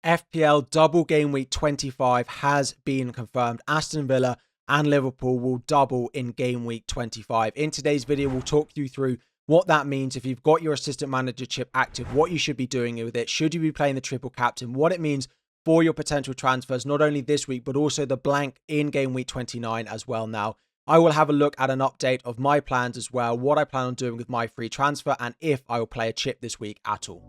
FPL double game week 25 has been confirmed. Aston Villa and Liverpool will double in game week 25. In today's video, we'll talk you through what that means if you've got your assistant manager chip active, what you should be doing with it, should you be playing the triple captain, what it means for your potential transfers, not only this week, but also the blank in game week 29 as well now. I will have a look at an update of my plans as well, what I plan on doing with my free transfer, and if I will play a chip this week at all.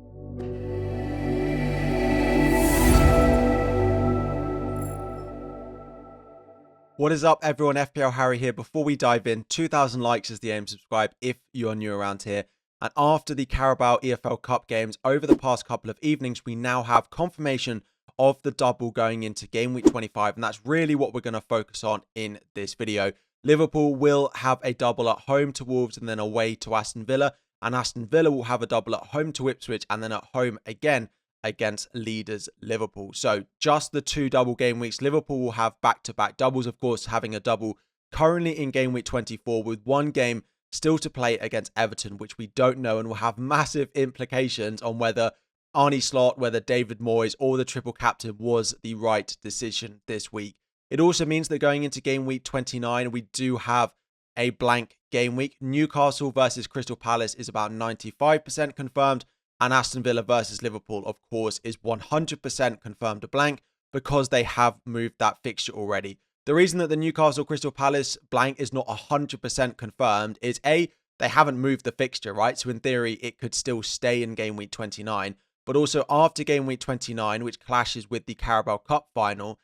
What is up, everyone? FPL Harry here. Before we dive in, 2,000 likes is the aim. Subscribe if you are new around here. And after the Carabao EFL Cup games over the past couple of evenings, we now have confirmation of the double going into game week 25. And that's really what we're going to focus on in this video. Liverpool will have a double at home to Wolves and then away to Aston Villa. And Aston Villa will have a double at home to Ipswich and then at home again against leaders Liverpool. So just the two double game weeks. Liverpool will have back-to-back doubles, of course, having a double currently in game week 24 with one game still to play against Everton, which we don't know and will have massive implications on whether Arne Slot, whether David Moyes or the triple captain was the right decision this week. It also means that going into game week 29, we do have a blank game week. Newcastle versus Crystal Palace is about 95% confirmed. And Aston Villa versus Liverpool, of course, is 100% confirmed a blank because they have moved that fixture already. The reason that the Newcastle Crystal Palace blank is not 100% confirmed is A, they haven't moved the fixture, right? So in theory, it could still stay in game week 29. But also after game week 29, which clashes with the Carabao Cup final,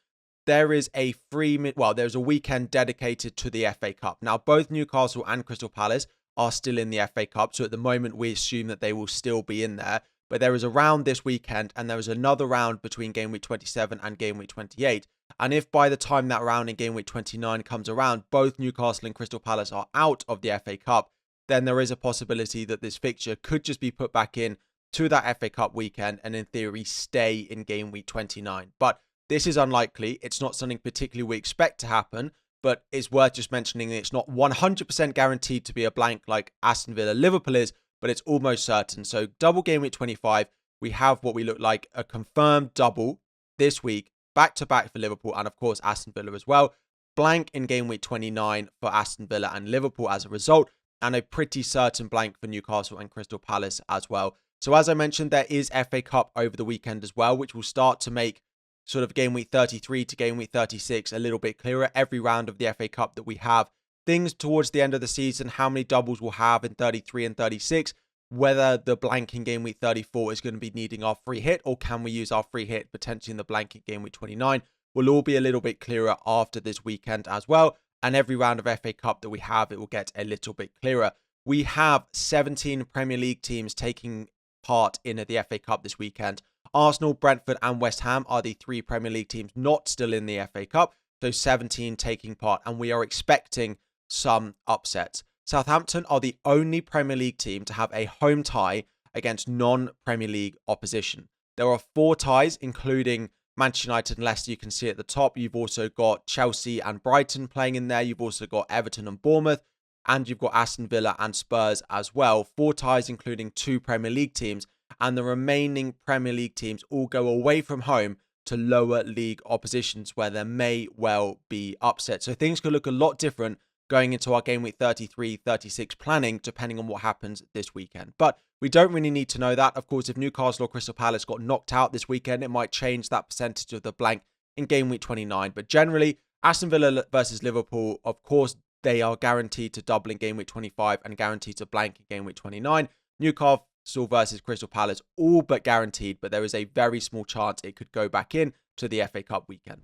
there is a there's a weekend dedicated to the FA Cup. Now, both Newcastle and Crystal Palace are still in the FA Cup. So at the moment, we assume that they will still be in there. But there is a round this weekend and there is another round between game week 27 and game week 28. And if by the time that round in game week 29 comes around, both Newcastle and Crystal Palace are out of the FA Cup, then there is a possibility that this fixture could just be put back in to that FA Cup weekend and in theory stay in game week 29. But this is unlikely. It's not something particularly we expect to happen. But it's worth just mentioning that it's not 100% guaranteed to be a blank like Aston Villa Liverpool is, but it's almost certain. So double game week 25, we have what we look like a confirmed double this week, back-to-back for Liverpool and of course Aston Villa as well. Blank in game week 29 for Aston Villa and Liverpool as a result, and a pretty certain blank for Newcastle and Crystal Palace as well. So as I mentioned, there is FA Cup over the weekend as well, which will start to make sort of game week 33 to game week 36 a little bit clearer. Every round of the FA Cup that we have, things towards the end of the season, how many doubles we'll have in 33 and 36, whether the blank in game week 34 is going to be needing our free hit, or can we use our free hit potentially in the blank in game week 29, will all be a little bit clearer after this weekend as well. And every round of FA Cup that we have, it will get a little bit clearer. We have 17 Premier League teams taking part in the FA Cup this weekend. Arsenal, Brentford and West Ham are the three Premier League teams not still in the FA Cup, so 17 taking part, and we are expecting some upsets. Southampton are the only Premier League team to have a home tie against non-Premier League opposition. There are 4 ties, including Manchester United and Leicester. You can see at the top. You've also got Chelsea and Brighton playing in there. You've also got Everton and Bournemouth, and you've got Aston Villa and Spurs as well. 4 ties, including 2 Premier League teams. And the remaining Premier League teams all go away from home to lower league oppositions where there may well be upsets. So things could look a lot different going into our game week 33, 36 planning, depending on what happens this weekend. But we don't really need to know that. Of course, if Newcastle or Crystal Palace got knocked out this weekend, it might change that percentage of the blank in game week 29. But generally, Aston Villa versus Liverpool, of course, they are guaranteed to double in game week 25 and guaranteed to blank in game week 29. Newcastle versus Crystal Palace, all but guaranteed, but there is a very small chance it could go back in to the FA Cup weekend.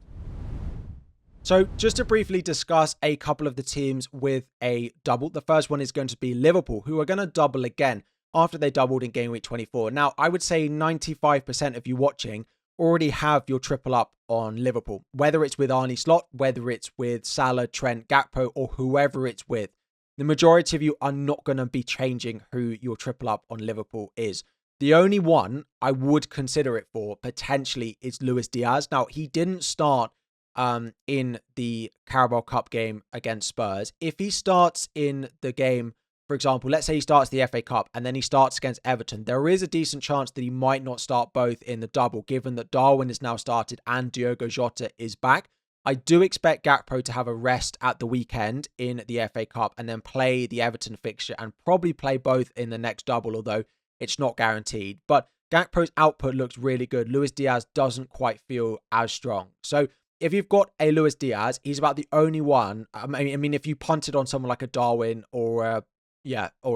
So just to briefly discuss a couple of the teams with a double. The first one is going to be Liverpool, who are going to double again after they doubled in game week 24. Now, I would say 95% of you watching already have your triple up on Liverpool, whether it's with Arne Slot, whether it's with Salah, Trent, Gakpo, or whoever it's with. The majority of you are not going to be changing who your triple up on Liverpool is. The only one I would consider it for potentially is Luis Diaz. Now, he didn't start in the Carabao Cup game against Spurs. If he starts in the game for example, let's say he starts the FA Cup and then he starts against Everton, there is a decent chance that he might not start both in the double, given that Darwin is now started and Diogo Jota is back. I do expect Gakpo to have a rest at the weekend in the FA Cup and then play the Everton fixture and probably play both in the next double, although it's not guaranteed. But Gakpo's output looks really good. Luis Diaz doesn't quite feel as strong. So if you've got a Luis Diaz, he's about the only one. I mean, if you punted on someone like a Darwin or a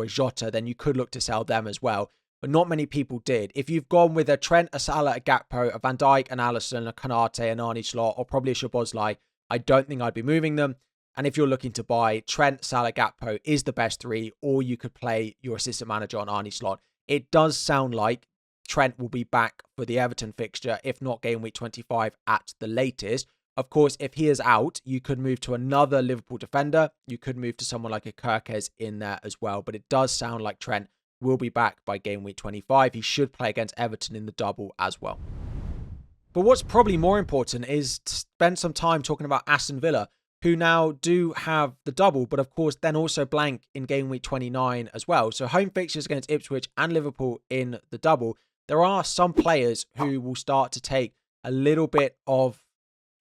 Jota, then you could look to sell them as well. But not many people did. If you've gone with a Trent, a Salah, a Gakpo, a Van Dijk, an Alisson, a Konate, an Arnie Slot, or probably a Szoboszlai, I don't think I'd be moving them. And if you're looking to buy, Trent, Salah, Gakpo is the best three, or you could play your assistant manager on Arnie Slot. It does sound like Trent will be back for the Everton fixture, if not game week 25 at the latest. Of course, if he is out, you could move to another Liverpool defender. You could move to someone like a Kirkes in there as well. But it does sound like Trent will be back by game week 25. He should play against Everton in the double as well. But what's probably more important is to spend some time talking about Aston Villa, who now do have the double, but of course then also blank in game week 29 as well. So home fixtures against Ipswich and Liverpool in the double. There are some players who will start to take a little bit of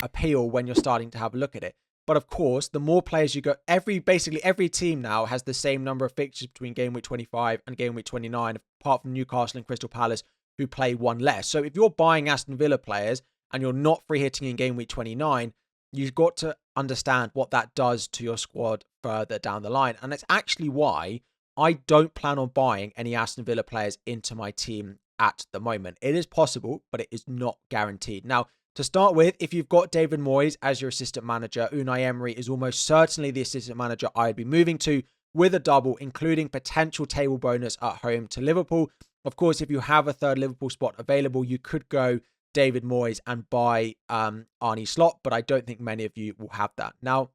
appeal when you're starting to have a look at it. But of course, the more players you got, basically every team now has the same number of fixtures between game week 25 and game week 29, apart from Newcastle and Crystal Palace, who play one less. So if you're buying Aston Villa players and you're not free hitting in game week 29, you've got to understand what that does to your squad further down the line. And it's actually why I don't plan on buying any Aston Villa players into my team at the moment. It is possible, but it is not guaranteed. Now, to start with, if you've got David Moyes as your assistant manager, Unai Emery is almost certainly the assistant manager I'd be moving to with a double, including potential table bonus at home to Liverpool. Of course, if you have a third Liverpool spot available, you could go David Moyes and buy Arnie Slot, but I don't think many of you will have that. Now,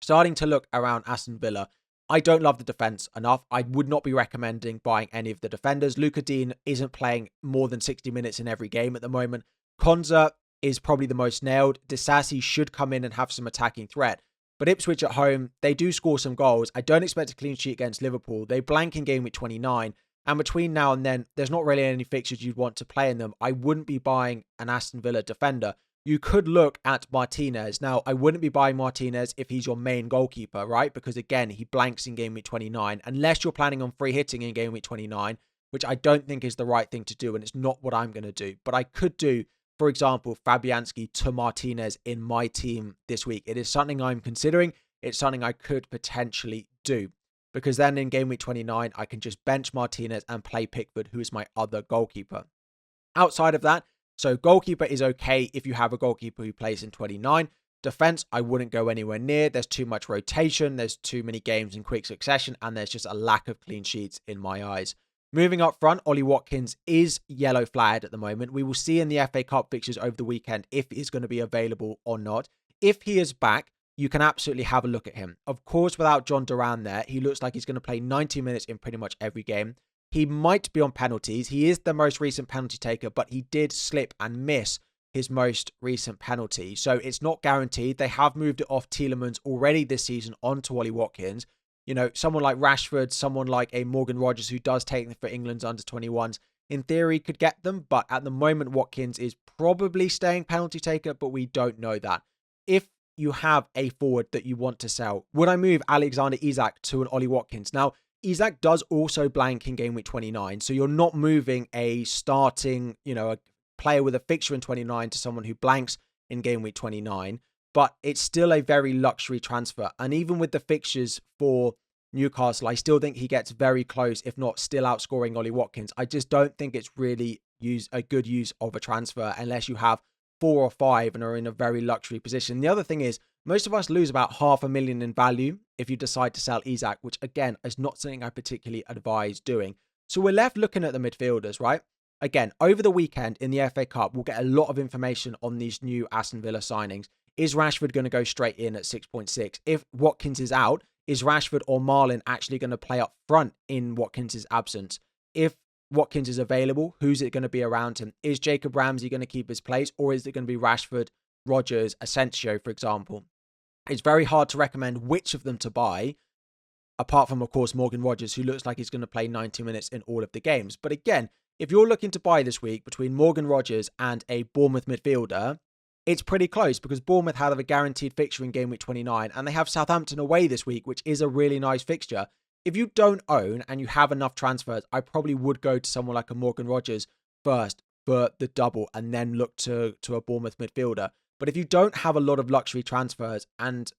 starting to look around Aston Villa, I don't love the defence enough. I would not be recommending buying any of the defenders. Luca Dean isn't playing more than 60 minutes in every game at the moment. Konza is probably the most nailed. Disasi should come in and have some attacking threat. But Ipswich at home, they do score some goals. I don't expect a clean sheet against Liverpool. They blank in game week 29. And between now and then, there's not really any fixtures you'd want to play in them. I wouldn't be buying an Aston Villa defender. You could look at Martinez. Now, I wouldn't be buying Martinez if he's your main goalkeeper, right? Because again, he blanks in game week 29. Unless you're planning on free hitting in game week 29, which I don't think is the right thing to do. And it's not what I'm going to do. But I could do, for example, Fabianski to Martinez in my team this week. It is something I'm considering. It's something I could potentially do. Because then in game week 29, I can just bench Martinez and play Pickford, who is my other goalkeeper. Outside of that, so goalkeeper is okay if you have a goalkeeper who plays in 29. Defense, I wouldn't go anywhere near. There's too much rotation. There's too many games in quick succession. And there's just a lack of clean sheets in my eyes. Moving up front, Ollie Watkins is yellow flagged at the moment. We will see in the FA Cup fixtures over the weekend if he's going to be available or not. If he is back, you can absolutely have a look at him. Of course, without John Duran there, he looks like he's going to play 90 minutes in pretty much every game. He might be on penalties. He is the most recent penalty taker, but he did slip and miss his most recent penalty. So it's not guaranteed. They have moved it off Tielemans already this season onto Ollie Watkins. You know, someone like Rashford, someone like a Morgan Rogers who does take them for England's under-21s, in theory could get them. But at the moment, Watkins is probably staying penalty taker, but we don't know that. If you have a forward that you want to sell, would I move Alexander Isak to an Ollie Watkins? Now, Isak does also blank in game week 29. So you're not moving a starting, a player with a fixture in 29 to someone who blanks in game week 29. But it's still a very luxury transfer. And even with the fixtures for Newcastle, I still think he gets very close, if not still outscoring Ollie Watkins. I just don't think it's really a good use of a transfer unless you have 4 or 5 and are in a very luxury position. The other thing is, most of us lose about $500,000 in value if you decide to sell Isak, which again is not something I particularly advise doing. So we're left looking at the midfielders, right? Again, over the weekend in the FA Cup, we'll get a lot of information on these new Aston Villa signings. Is Rashford going to go straight in at 6.6? If Watkins is out, is Rashford or Marlin actually going to play up front in Watkins' absence? If Watkins is available, who's it going to be around him? Is Jacob Ramsey going to keep his place, or is it going to be Rashford, Rodgers, Asensio, for example? It's very hard to recommend which of them to buy apart from, of course, Morgan Rogers, who looks like he's going to play 90 minutes in all of the games. But again, if you're looking to buy this week between Morgan Rogers and a Bournemouth midfielder, it's pretty close because Bournemouth have a guaranteed fixture in Game Week 29 and they have Southampton away this week, which is a really nice fixture. If you don't own and you have enough transfers, I probably would go to someone like a Morgan Rogers first for the double and then look to a Bournemouth midfielder. But if you don't have a lot of luxury transfers, and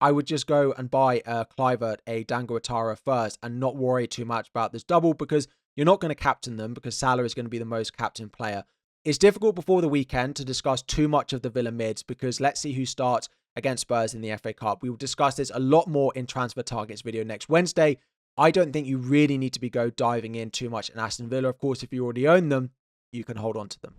I would just go and buy a Kluivert, a Dango first and not worry too much about this double because you're not going to captain them because Salah is going to be the most captain player. It's difficult before the weekend to discuss too much of the Villa mids because let's see who starts against Spurs in the FA Cup. We will discuss this a lot more in Transfer Targets video next Wednesday. I don't think you really need to be diving in too much in Aston Villa. Of course, if you already own them, you can hold on to them.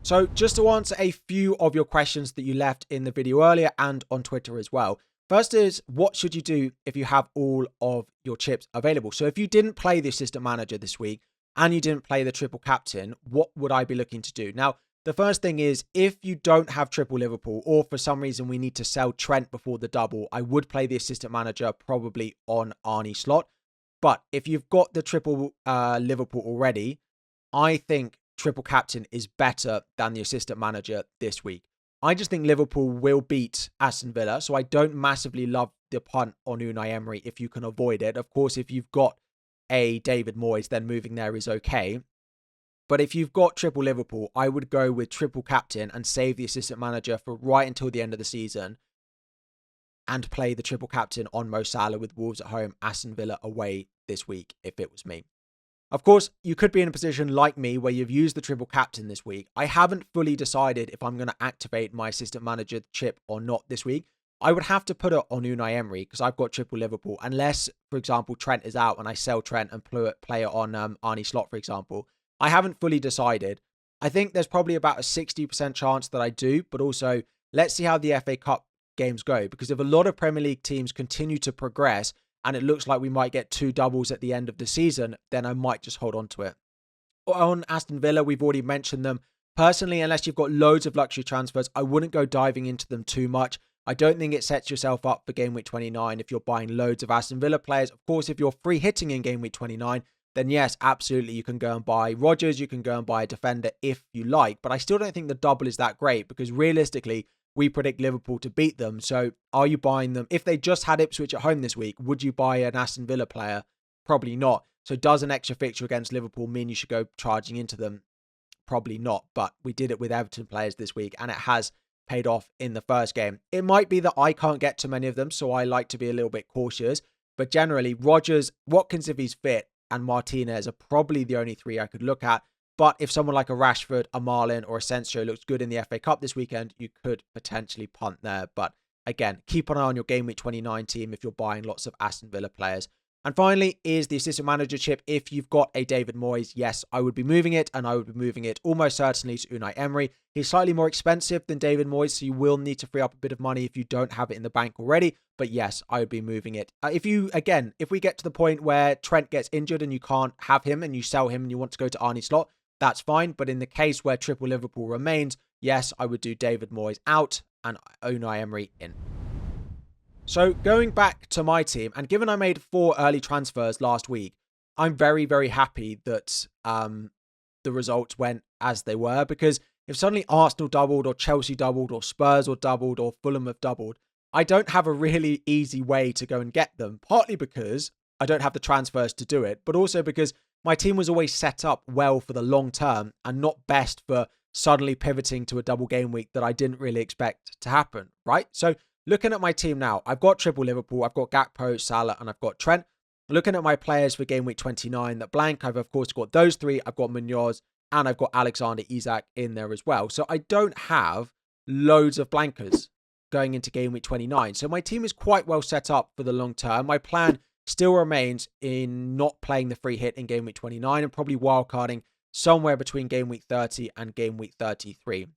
So just to answer a few of your questions that you left in the video earlier and on Twitter as well. First is, what should you do if you have all of your chips available? So if you didn't play the assistant manager this week and you didn't play the triple captain, what would I be looking to do? Now, the first thing is, if you don't have triple Liverpool or for some reason we need to sell Trent before the double, I would play the assistant manager probably on Arnie slot. But if you've got the triple Liverpool already, I think triple captain is better than the assistant manager this week. I just think Liverpool will beat Aston Villa, so I don't massively love the punt on Unai Emery if you can avoid it. Of course, if you've got a David Moyes, then moving there is okay. But if you've got triple Liverpool, I would go with triple captain and save the assistant manager for right until the end of the season and play the triple captain on Mo Salah with Wolves at home, Aston Villa away this week if it was me. Of course, you could be in a position like me where you've used the triple captain this week. I haven't fully decided if I'm going to activate my assistant manager chip or not this week. I would have to put it on Unai Emery because I've got triple Liverpool. Unless, for example, Trent is out and I sell Trent and play it on Arnie slot, for example. I haven't fully decided. I think there's probably about a 60% chance that I do. But also, let's see how the FA Cup games go. Because if a lot of Premier League teams continue to progress, and it looks like we might get 2 doubles at the end of the season, then I might just hold on to it. On Aston Villa, we've already mentioned them. Personally, unless you've got loads of luxury transfers, I wouldn't go diving into them too much. I don't think it sets yourself up for Game Week 29 if you're buying loads of Aston Villa players. Of course, if you're free hitting in Game Week 29, then yes, absolutely, you can go and buy Rodgers, you can go and buy a defender if you like. But I still don't think the double is that great because realistically, we predict Liverpool to beat them. So are you buying them? If they just had Ipswich at home this week, would you buy an Aston Villa player? Probably not. So does an extra fixture against Liverpool mean you should go charging into them? Probably not. But we did it with Everton players this week and it has paid off in the first game. It might be that I can't get to many of them, so I like to be a little bit cautious. But generally, Rodgers, Watkins if he's fit, and Martinez are probably the only 3 I could look at. But if someone like a Rashford, a Marlin, or a Sensio looks good in the FA Cup this weekend, you could potentially punt there. But again, keep an eye on your Game Week 29 team if you're buying lots of Aston Villa players. And finally is the assistant manager chip. If you've got a David Moyes, yes, I would be moving it, and I would be moving it almost certainly to Unai Emery. He's slightly more expensive than David Moyes, so you will need to free up a bit of money if you don't have it in the bank already. But yes, I would be moving it. If we get to the point where Trent gets injured and you can't have him and you sell him and you want to go to Arnie slot, that's fine. But in the case where triple Liverpool remains, yes, I would do David Moyes out and Unai Emery in. So going back to my team, and given I made 4 early transfers last week, I'm very, very happy that the results went as they were. Because if suddenly Arsenal doubled or Chelsea doubled or Spurs or doubled or Fulham have doubled, I don't have a really easy way to go and get them. Partly because I don't have the transfers to do it, but also because my team was always set up well for the long term and not best for suddenly pivoting to a double game week that I didn't really expect to happen, right? So looking at my team now, I've got triple Liverpool, I've got Gakpo, Salah, and I've got Trent. Looking at my players for Game Week 29 that blank, I've of course got those 3. I've got Munoz and I've got Alexander Isak in there as well. So I don't have loads of blankers going into Game Week 29. So my team is quite well set up for the long term. My plan still remains in not playing the free hit in Game Week 29 and probably wildcarding somewhere between Game Week 30 and Game Week 33.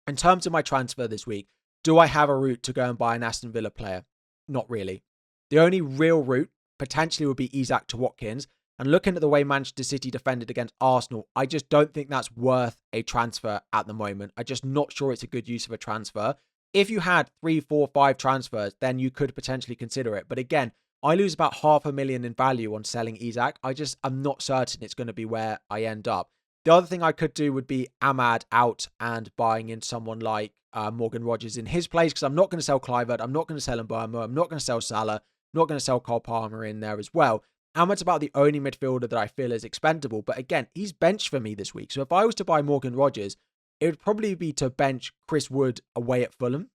In terms of my transfer this week, do I have a route to go and buy an Aston Villa player? Not really. The only real route potentially would be Isak to Watkins. And looking at the way Manchester City defended against Arsenal, I just don't think that's worth a transfer at the moment. I'm just not sure it's a good use of a transfer. If you had 3, 4, 5 transfers, then you could potentially consider it. But again, I lose about 500,000 in value on selling Isak. I'm not certain it's going to be where I end up. The other thing I could do would be Ahmad out and buying in someone like Morgan Rogers in his place, because I'm not going to sell Clivert, I'm not going to sell Mbeumo, I'm not going to sell Salah, I'm not going to sell Cole Palmer in there as well. Ahmad's about the only midfielder that I feel is expendable, but again, he's benched for me this week. So if I was to buy Morgan Rogers, it would probably be to bench Chris Wood away at Fulham.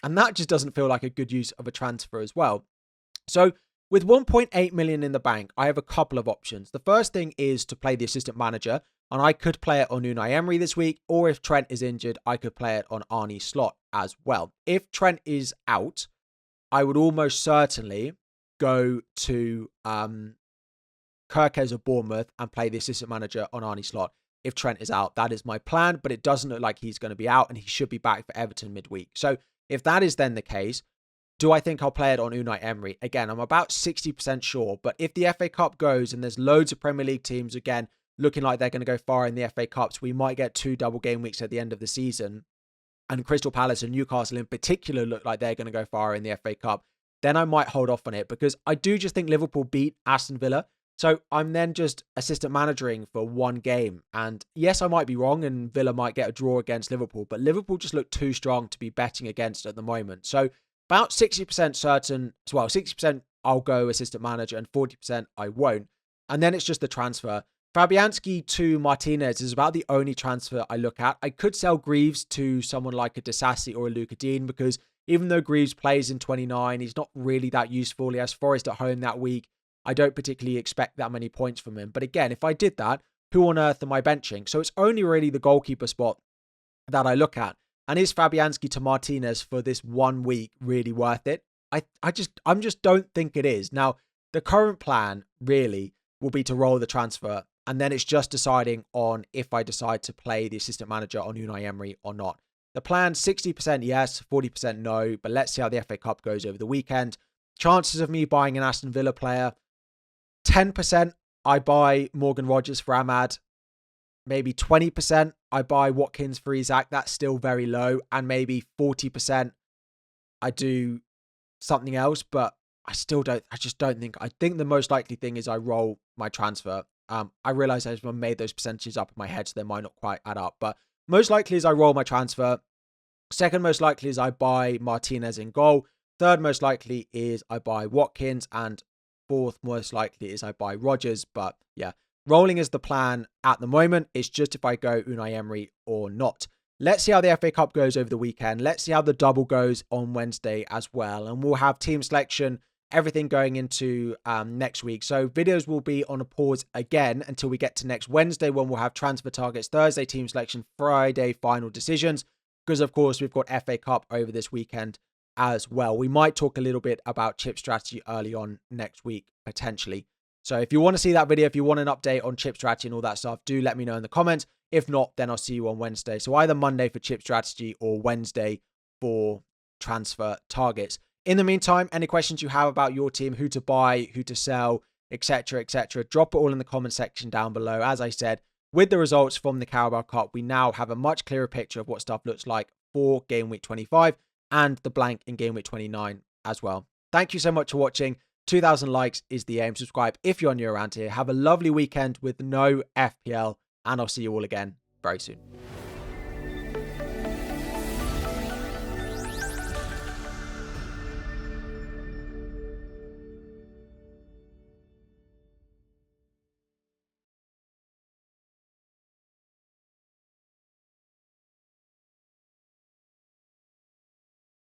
And that just doesn't feel like a good use of a transfer as well. So with 1.8 million in the bank, I have a couple of options. The first thing is to play the assistant manager, and I could play it on Unai Emery this week, or if Trent is injured, I could play it on Arnie Slot as well. If Trent is out, I would almost certainly go to Kirkes of Bournemouth and play the assistant manager on Arnie Slot. If Trent is out, that is my plan, but it doesn't look like he's going to be out, and he should be back for Everton midweek. So if that is then the case, do I think I'll play it on Unai Emery? Again, I'm about 60% sure, but if the FA Cup goes and there's loads of Premier League teams, again, looking like they're going to go far in the FA Cups, we might get 2 double game weeks at the end of the season, and Crystal Palace and Newcastle in particular look like they're going to go far in the FA Cup, then I might hold off on it, because I do just think Liverpool beat Aston Villa. So I'm then just assistant managering for one game. And yes, I might be wrong and Villa might get a draw against Liverpool, but Liverpool just look too strong to be betting against at the moment. So about 60% certain, well, 60% I'll go assistant manager and 40% I won't. And then it's just the transfer. Fabianski to Martinez is about the only transfer I look at. I could sell Greaves to someone like a Disasi or a Luca Dean, because even though Greaves plays in 29, he's not really that useful. He has Forest at home that week. I don't particularly expect that many points from him. But again, if I did that, who on earth am I benching? So it's only really the goalkeeper spot that I look at. And is Fabianski to Martinez for this 1 week really worth it? I just don't think it is. Now, the current plan really will be to roll the transfer, and then it's just deciding on if I decide to play the assistant manager on Unai Emery or not. The plan, 60% yes, 40% no, but let's see how the FA Cup goes over the weekend. Chances of me buying an Aston Villa player, 10% I buy Morgan Rogers for Ahmad. Maybe 20% I buy Watkins for Isak. That's still very low. And maybe 40% I do something else, but I think the most likely thing is I roll my transfer. I realize I've made those percentages up in my head, so they might not quite add up, but most likely is I roll my transfer. Second most likely is I buy Martinez in goal. Third most likely is I buy Watkins, and fourth most likely is I buy Rogers. But yeah, rolling is the plan at the moment. It's just if I go Unai Emery or not. Let's see how the FA Cup goes over the weekend. Let's see how the double goes on Wednesday as well. And we'll have team selection, everything going into next week. So videos will be on a pause again until we get to next Wednesday, when we'll have transfer targets, Thursday team selection, Friday final decisions. Because of course we've got FA Cup over this weekend as well. We might talk a little bit about chip strategy early on next week, potentially. So if you want to see that video, if you want an update on chip strategy and all that stuff, do let me know in the comments. If not, then I'll see you on Wednesday. So either Monday for chip strategy or Wednesday for transfer targets. In the meantime, any questions you have about your team, who to buy, who to sell, etc., drop it all in the comment section down below. As I said, with the results from the Carabao Cup, we now have a much clearer picture of what stuff looks like for Game Week 25 and the blank in Game Week 29 as well. Thank you so much for watching. 2,000 likes is the aim. Subscribe if you're new around here. Have a lovely weekend with no FPL, and I'll see you all again very soon.